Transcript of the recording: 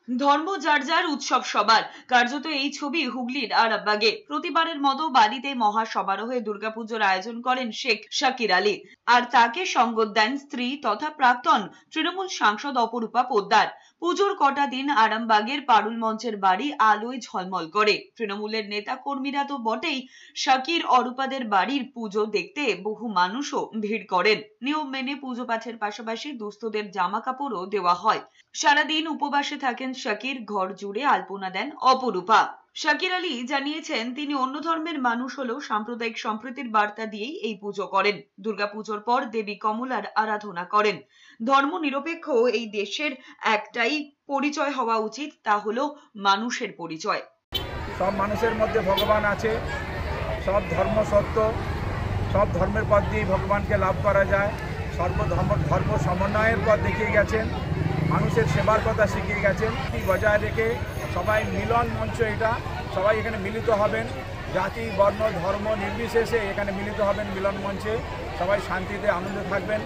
ধর্ম যার যার, উৎসব সবার। কার্যত এই ছবি হুগলির আরামবাগে। প্রতিবারের মতো বালিতে মহা সমারোহে দুর্গাপুজোর আয়োজন করেন শেখ শাকির আলী। আর তাকে সঙ্গ দেন স্ত্রী তথা প্রাক্তন তৃণমূল সাংসদ অপরূপা পোদ্দার। পুজোর কটা দিন আরামবাগের পারুল মঞ্চের বাড়ি আলোয় ঝলমল করে। তৃণমূলের নেতা কর্মীরা তো বটেই, শাকির অরূপাদের বাড়ির পুজো দেখতে বহু মানুষও ভিড় করেন। নিয়ম মেনে পুজো পাঠের পাশাপাশি দুস্থদের জামা কাপড়ও দেওয়া হয়। সারাদিন উপবাসে থাকেন শাকির, ঘর জুড়ে আলপনা দেন অপরূপা। শাকির আলী জানিয়েছেন, তিনি অন্য ধর্মের মানুষ হলেও সাম্প্রদায়িক সম্প্রীতির বার্তা দিয়েই এই পুজো করেন। দুর্গাপুজোর পর দেবী কমলার আরাধনা করেন। ধর্ম নিরপেক্ষ এই দেশের একটাই পরিচয় হওয়া উচিত, তা হলো মানুষের পরিচয়। সব মানুষের মধ্যে ভগবান আছে, সব ধর্ম সত্য, সব ধর্মের পথ দিয়ে ভগবানকে লাভ করা যায়। ধর্ম সমন্বয়ের পথ দেখিয়ে গেছেন, মানুষের সেবার কথা শিখিয়ে গেছেন। বজায় রেখে সবাই মিলন মঞ্চ, এটা সবাই এখানে মিলিত হবেন, জাতি বর্ণ ধর্ম নির্বিশেষে এখানে মিলিত হবেন মিলন মঞ্চে। সবাই শান্তিতে আনন্দে থাকবেন।